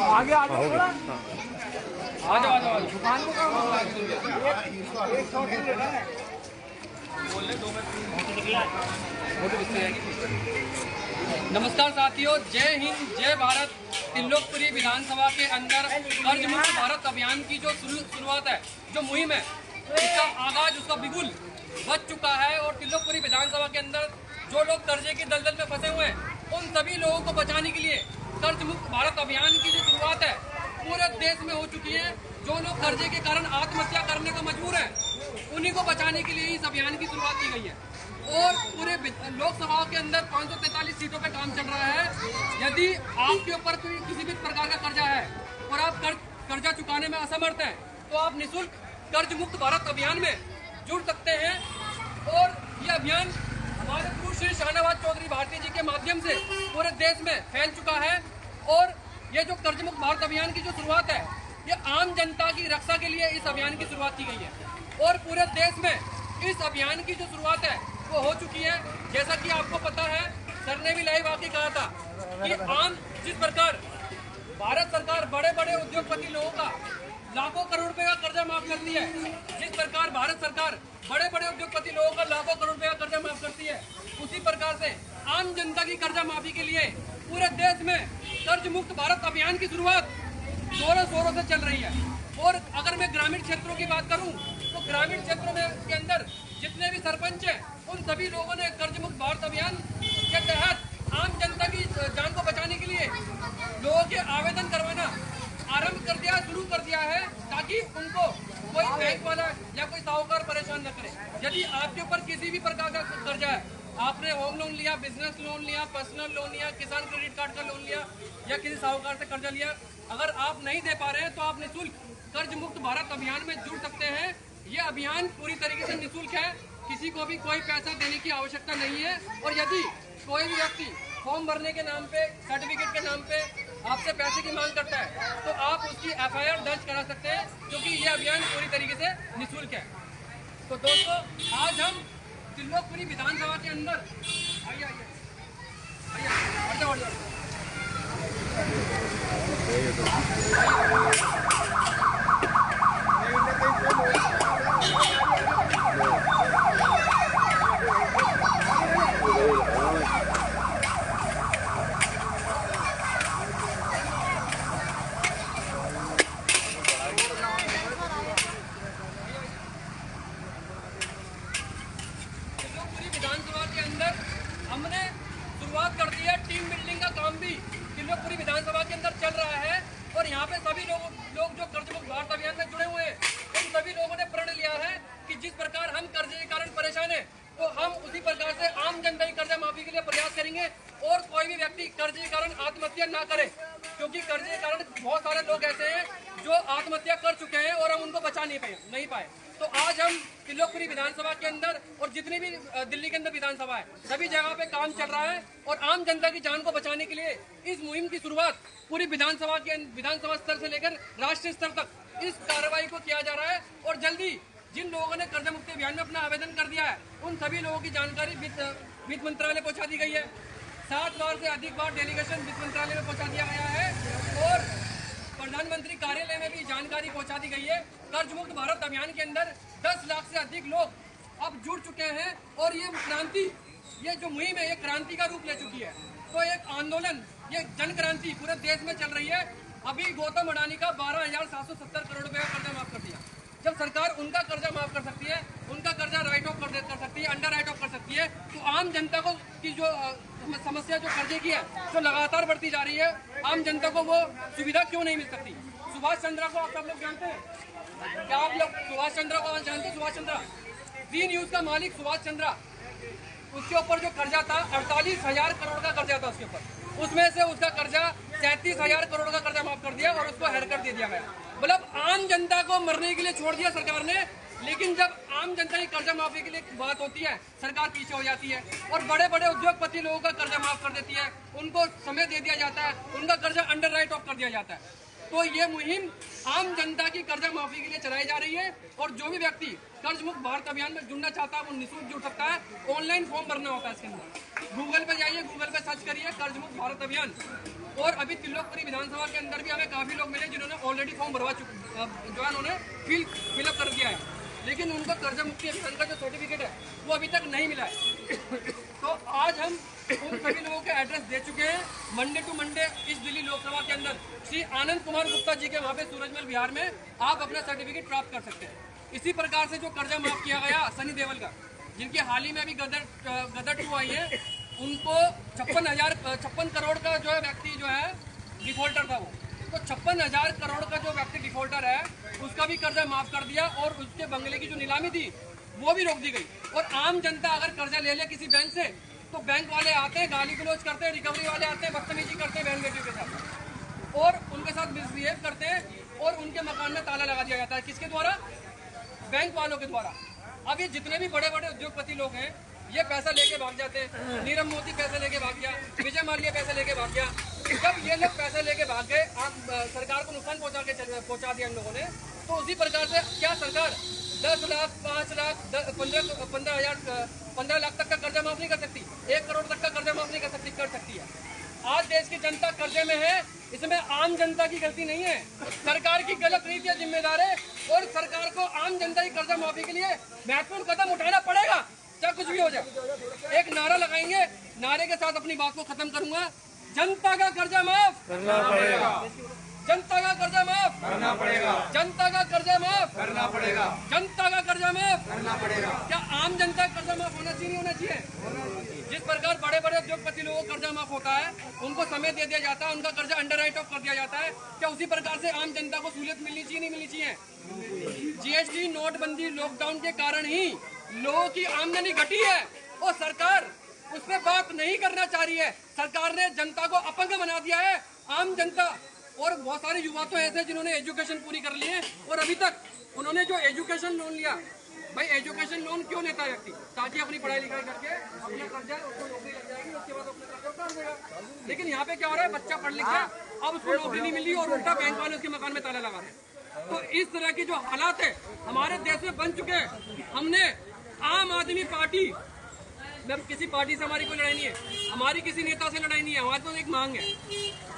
आगे आ जाओ थोड़ा, आ जाओ दुकान को एक शॉट लेना है। नमस्कार साथियों, जय हिंद जय भारत। त्रिलोकपुरी विधानसभा के अंदर कर्ज मुक्त भारत अभियान की जो शुरुआत है, जो मुहिम है, इसका आगाज, उसका बिगुल बज चुका है। और त्रिलोकपुरी विधानसभा के अंदर जो लोग कर्जे की दलदल में फंसे हुए हैं, उन सभी लोगों को बचाने के लिए कर्ज मुक्त भारत अभियान की जो शुरुआत है पूरे देश में हो चुकी है। जो लोग कर्जे के कारण आत्महत्या करने को मजबूर हैं, उन्हीं को बचाने के लिए इस अभियान की शुरुआत की गई है। और पूरे लोकसभा के अंदर 543 सीटों पे काम चल रहा है। यदि आपके ऊपर कोई किसी भी प्रकार का कर्जा है और आप कर्जा चुकाने में असमर्थ हैं, तो आप निःशुल्क कर्ज मुक्त भारत अभियान में जुड़ सकते हैं। और ये अभियान हमारे गुरु श्री शाहनवाज चौधरी भारती जी के माध्यम से पूरे देश में फैल चुका है। और ये जो कर्ज मुक्त भारत अभियान की जो शुरुआत है, ये आम जनता की रक्षा के लिए इस अभियान की शुरुआत की गई है। और पूरे देश में इस अभियान की जो शुरुआत है वो हो चुकी है। जैसा कि आपको पता है, सर ने भी लाइव आके कहा था कि जिस प्रकार भारत सरकार बड़े बड़े उद्योगपति लोगों का लाखों करोड़ रुपए का कर्जा माफ करती है, जिस प्रकार भारत सरकार बड़े बड़े उद्योगपति लोगों का लाखों करोड़ रुपए का कर्जा माफ करती है, उसी प्रकार से आम जनता की कर्जा माफी के लिए पूरे देश में कर्ज मुक्त भारत अभियान की शुरुआत जोरों शोरों से चल रही है। और अगर मैं ग्रामीण क्षेत्रों की बात करूं, तो ग्रामीण क्षेत्रों में के अंदर जितने भी सरपंच हैं, उन सभी लोगों ने कर्ज मुक्त भारत अभियान के तहत आम जनता की जान को बचाने के लिए लोगों के आवेदन करवाना आरंभ कर दिया, शुरू कर दिया है, ताकि उनको कोई बैंक वाला या कोई साहूकार परेशान न करे। यदि आपके ऊपर किसी भी प्रकार का कर्जा है, आपने होम लोन लिया, बिजनेस लोन लिया, पर्सनल लोन लिया, किसान क्रेडिट कार्ड का लोन लिया या किसी साहूकार से कर्जा लिया, अगर आप नहीं दे पा रहे हैं, तो आप निःशुल्क कर्ज मुक्त भारत अभियान में जुड़ सकते हैं। ये अभियान पूरी तरीके से निःशुल्क है, किसी को भी कोई पैसा देने की आवश्यकता नहीं है। और यदि कोई भी व्यक्ति फॉर्म भरने के नाम पे, सर्टिफिकेट के नाम पे आपसे पैसे की मांग करता है, तो आप उसकी FIR दर्ज करा सकते हैं, क्योंकि ये अभियान पूरी तरीके से निःशुल्क है। तो दोस्तों, आज हम त्रिलोकपुरी विधानसभा के अंदर आइए विधानसभा के अंदर हमने शुरुआत कर दी है। टीम बिल्डिंग का काम भी त्रिलोकपुरी विधानसभा के अंदर चल रहा है। और यहाँ पे सभी लोग जो कर्ज मुक्त भारत अभियान में जुड़े हुए हैं, उन सभी लोगों ने प्रण लिया है कि जिस प्रकार हम कर्जे के कारण परेशान हैं, तो हम उसी प्रकार से आम जनता की कर्जा माफी के लिए प्रयास करेंगे। और कोई भी व्यक्ति कर्जे के कारण आत्महत्या ना करे, क्योंकि कर्जे के कारण बहुत सारे लोग ऐसे हैं जो आत्महत्या कर चुके हैं और हम उनको बचा नहीं पाए। तो आज हम त्रिलोकपुरी विधानसभा के अंदर और जितनी भी दिल्ली के अंदर विधानसभा है, सभी जगह पे काम चल रहा है। और आम जनता की जान को बचाने के लिए इस मुहिम की शुरुआत पूरी विधानसभा स्तर से लेकर राष्ट्रीय स्तर तक इस कार्रवाई को किया जा रहा है। और जल्दी जिन लोगों ने कर्जा मुक्ति अभियान में अपना आवेदन कर दिया है, उन सभी लोगों की जानकारी वित्त मंत्रालय पहुँचा दी गई है। 7 बार से अधिक बार डेलीगेशन वित्त मंत्रालय में पहुँचा दिया गया है। और प्रधानमंत्री कार्यालय में भी जानकारी पहुंचा दी गई है। कर्ज मुक्त भारत अभियान के अंदर 10 लाख से अधिक लोग अब जुड़ चुके हैं। और ये क्रांति, ये जो मुहिम है, ये क्रांति का रूप ले चुकी है। तो एक आंदोलन, ये जन क्रांति पूरे देश में चल रही है। अभी गौतम अडानी का 12,770 करोड़ रुपए का कर्जा माफ कर दिया। जब सरकार उनका कर्जा माफ कर सकती है, उनका कर्जा राइट ऑफ कर सकती है, अंडर राइट ऑफ कर सकती है, तो आम जनता को की जो समस्या जो कर्जे की है, जो लगातार बढ़ती जा रही है, आम जनता को वो सुविधा क्यों नहीं मिल सकती। सुभाष चंद्रा को आप सब लोग जानते हैं क्या? आप लोग सुभाष चंद्रा को जानते हैं? सुभाष चंद्रा जी न्यूज का मालिक सुभाष चंद्रा, उसके ऊपर जो कर्जा था 48,000 करोड़ का कर्जा था उसके ऊपर। उसमें से उसका कर्जा 37,000 करोड़ का कर्जा माफ कर दिया और उसको हेरकट दे दिया गया। मतलब आम जनता को मरने के लिए छोड़ दिया सरकार ने। लेकिन जब आम जनता की कर्जा माफी के लिए बात होती है, सरकार पीछे हो जाती है और बड़े बड़े उद्योगपति लोगों का कर्जा माफ कर देती है, उनको समय दे दिया जाता है, उनका कर्जा अंडर राइट ऑफ कर दिया जाता है। तो ये मुहिम आम जनता की कर्जा माफी के लिए चलाई जा रही है और जो भी व्यक्ति कर्ज मुक्त भारत अभियान में जुड़ना चाहता है वो निःशुल्क जुड़ सकता है। ऑनलाइन फॉर्म भरना होता है इसके अंदर। गूगल पे जाइए, गूगल पे सर्च करिए कर्ज मुक्त भारत अभियान। और अभी तिल्लोकपुरी विधानसभा के अंदर भी हमें काफी लोग मिले जिन्होंने ऑलरेडी फॉर्म भरवा चुके, जो है उन्होंने फिलअप कर दिया है, लेकिन उनको कर्जा मुक्ति अभियान का जो सर्टिफिकेट है वो अभी तक नहीं मिला है। तो आज हम उन सभी लोगों के एड्रेस दे चुके हैं। मंडे टू मंडे इस दिल्ली लोकसभा के अंदर श्री आनंद कुमार गुप्ता जी के वहाँ पे सूरजमल बिहार में आप अपना सर्टिफिकेट प्राप्त कर सकते हैं। इसी प्रकार से जो कर्जा माफ किया गया सनी देओल का, जिनकी हाल ही में अभी गदर 2 आई है, उनको 56 करोड़ का जो है व्यक्ति जो है डिफॉल्टर था वो, तो 56,000 करोड़ का जो व्यक्ति डिफॉल्टर है उसका भी कर्जा माफ कर दिया और उसके बंगले की जो नीलामी थी वो भी रोक दी गई। और आम जनता अगर कर्जा ले ले किसी बैंक से तो बैंक वाले आते हैं, गाली गलौज करते हैं, रिकवरी वाले आते हैं, बदतमीजी करते हैं बहन बेटियों के साथ और उनके साथ मिसबिहेव करते हैं और उनके मकान में ताला लगा दिया जाता है। किसके द्वारा? बैंक वालों के द्वारा। अब ये जितने भी बड़े बड़े उद्योगपति लोग हैं ये पैसा लेके भाग जाते हैं। नीरव मोदी पैसे लेके भाग गया, विजय माल्या पैसे लेके भाग गया। जब ये लोग पैसे लेके भाग गए, आप सरकार को नुकसान पहुंचा दिया इन लोगों ने, तो उसी प्रकार से क्या सरकार 10 लाख 5 लाख 15 लाख तक का कर्जा माफ नहीं कर सकती? 1 करोड़ तक का कर्जा माफ नहीं कर सकती है। आज देश की जनता कर्जे में है, इसमें आम जनता की गलती नहीं है, सरकार की गलत नीतियां जिम्मेदार है और सरकार को आम जनता की कर्जा माफी के लिए महत्वपूर्ण कदम उठाना पड़ेगा, चाहे कुछ भी हो जाए। एक नारा लगाएंगे, नारे के साथ अपनी बात को खत्म करूंगा। जनता का कर्जा माफ करना पड़ेगा, जनता का कर्जा माफ करना पड़ेगा, जनता का कर्जा माफ करना पड़ेगा, जनता का कर्जा माफ करना पड़ेगा। क्या आम जनता का कर्जा माफ होना चाहिए, नहीं होना चाहिए? जिस प्रकार बड़े बड़े उद्योगपति लोगों को कर्जा माफ होता है, उनको समय दे दिया जाता है, उनका कर्जा अंडर राइट ऑफ कर दिया जाता है, क्या उसी प्रकार से आम जनता को सहूलियत मिलनी चाहिए, नहीं मिलनी चाहिए? जीएसटी नोटबंदी लॉकडाउन के कारण ही लोगों की आमदनी घटी है और सरकार उस पर बात नहीं करना चाह रही है। सरकार ने जनता को अपंग बना दिया है। आम जनता और बहुत सारे युवा तो ऐसे जिन्होंने एजुकेशन पूरी कर ली है और अभी तक उन्होंने जो एजुकेशन लोन लिया, भाई एजुकेशन लोन क्यों लेता है व्यक्ति? ताकि अपनी पढ़ाई लिखाई करके अपना कर्जा, उसको नौकरी लग जाएगी, उसके बाद अपना कर्जा उतार देगा। लेकिन यहाँ पे क्या हो रहा है, बच्चा पढ़ लिख गया, अब उसको नौकरी नहीं मिली और उल्टा बैंक वाले उसके मकान में ताला लगा रहे हैं। तो इस तरह की जो हालात है हमारे देश में बन चुके हैं। हमने आम आदमी पार्टी, किसी पार्टी से हमारी कोई लड़ाई नहीं है, हमारी किसी नेता से लड़ाई नहीं है, हमारी तो एक मांग है,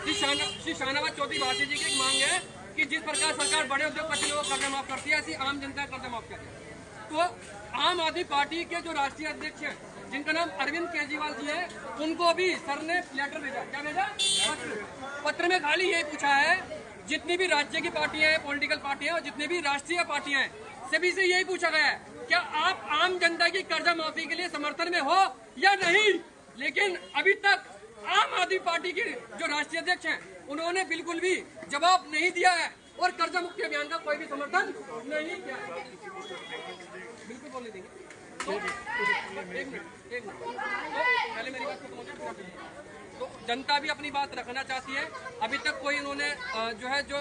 श्री शाहनवाज चौधरी भारती जी की एक मांग है कि जिस प्रकार सरकार बड़े उद्योगपति लोगों को कर्जा माफ करती है, ऐसी आम जनता का कर्जा माफ करती है। तो आम आदमी पार्टी के जो राष्ट्रीय अध्यक्ष हैं, जिनका नाम अरविंद केजरीवाल जी है, उनको भी सर ने लेटर भेजा। क्या भेजा? पत्र में खाली यही पूछा है, जितनी भी राज्य की पार्टियां हैं, पॉलिटिकल पार्टियां और जितनी भी राष्ट्रीय पार्टियां हैं, सभी से यही पूछा गया है, क्या आप आम जनता की कर्जा माफी के लिए समर्थन में हो या नहीं? लेकिन अभी तक आम आदमी पार्टी के जो राष्ट्रीय अध्यक्ष हैं, उन्होंने बिल्कुल भी जवाब नहीं दिया है और कर्जा मुक्ति अभियान का कोई भी समर्थन नहीं किया है। बिल्कुल बोलने देंगे। तो एक मिनट तो पहले मेरी बात को पहुंचे। तो जनता भी अपनी बात रखना चाहती है। अभी तक कोई इन्होंने जो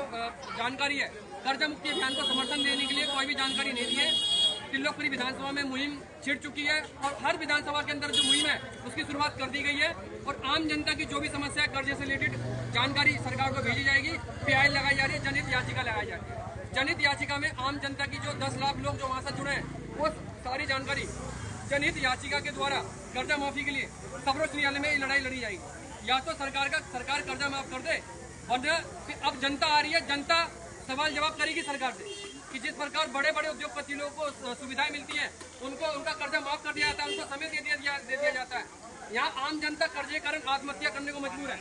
जानकारी है कर्जा मुक्ति अभियान को समर्थन देने के लिए कोई भी जानकारी नहीं दी है। तिल्लोकपुरी विधानसभा में मुहिम छिड़ चुकी है और हर विधानसभा के अंदर जो मुहिम है उसकी शुरुआत कर दी गई है और आम जनता की जो भी समस्या है कर्जे से रिलेटेड जानकारी सरकार को भेजी जाएगी। पीआई लगाई जा रही है, जनहित याचिका लगाई जा रही है। जनहित याचिका में आम जनता की जो 10 लाख लोग जो वहाँ से जुड़े हैं वो सारी जानकारी जनहित याचिका के द्वारा कर्जा माफी के लिए सर्वोच्च न्यायालय में लड़ाई लड़ी जाएगी। या तो सरकार कर्जा माफ कर दे, वरना अब जनता आ रही है, जनता सवाल जवाब करेगी सरकार से कि जिस प्रकार बड़े बड़े उद्योगपति लोगों को सुविधाएं मिलती हैं, उनको उनका कर्जा माफ कर दिया जाता है, उनको समय दे दिया जाता है। यहाँ आम जनता कर्जे के कारण आत्महत्या करने को मजबूर है।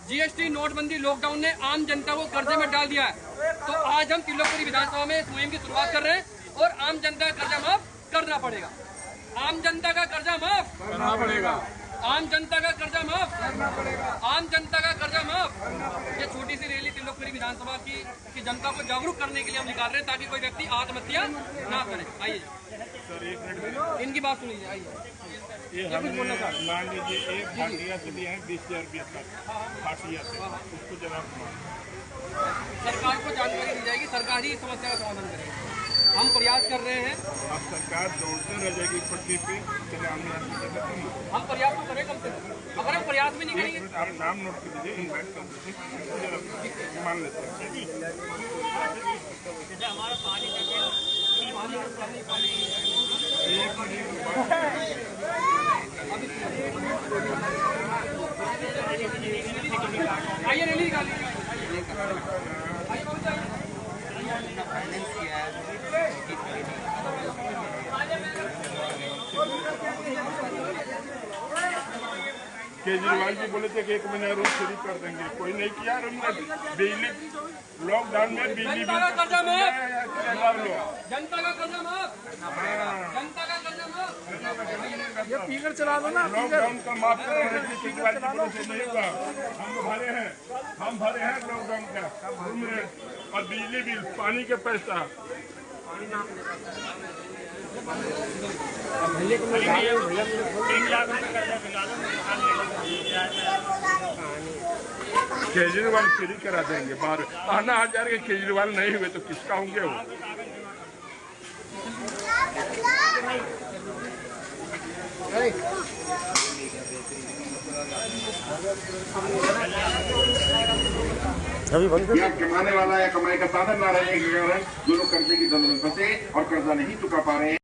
जीएसटी नोटबंदी लॉकडाउन ने आम जनता को कर्जे में डाल दिया है। तो आज हम तिल्लोकपुरी विधानसभा में इस मुहिम की शुरुआत कर रहे हैं और आम जनता का कर्जा माफ करना पड़ेगा। आम जनता का कर्जा माफ करना पड़ेगा, आम जनता का कर्जा माफ करना पड़ेगा, आम जनता का कर्जा माफ। ये छोटी सी रैली तिल्लोकपुरी विधानसभा की जनता को जागरूक करने के लिए हम निकाल रहे हैं ताकि कोई व्यक्ति आत्महत्या ना करे। आइए इनकी बात सुन लीजिए। आइए ये हमने मान लीजिए एक भाटिया से दिया है 20,000 रुपया तक भाटिया से, उसको जवाब सरकार को जानकारी दी जाएगी, सरकार ही इस समस्या का समाधान करेगी। हम प्रयास कर रहे हैं। अब सरकार दौड़ते रह जाएगी पट्टी पे, हम प्रयास तो करें कम से कम। अगर हम प्रयास भी नहीं करेंगे, आप नाम नोट कर दीजिए, इन्वाइट कर दीजिए। मान लेते हैं। आइए रैली निकालिए। केजरीवाल जी बोले थे कि 1 महीना रूम फ्री कर देंगे, कोई नहीं किया। रूम में बिजली लॉकडाउन में बिजली जनता का कर्जा माफ, लो। जनता का कर्जा माफ, जनता का कर्जा माफ। ये पीकर चला दो ना। लॉकडाउन का माफ करवाने के लिए केजरीवाल जी बोले थे नहीं होगा। हम भरे हैं लॉकडाउन का रूम रेंट और बिजली बिल, पानी के पैसा। केजरीवाल फ्री करा देंगे। 12,000 के केजरीवाल नहीं हुए तो किसका होंगे वो? या कमाने वाला या कमाई का साधन ना रहने के कारण जो लोग कर्जे की दलदल में फंसे और कर्जा नहीं चुका पा रहे हैं।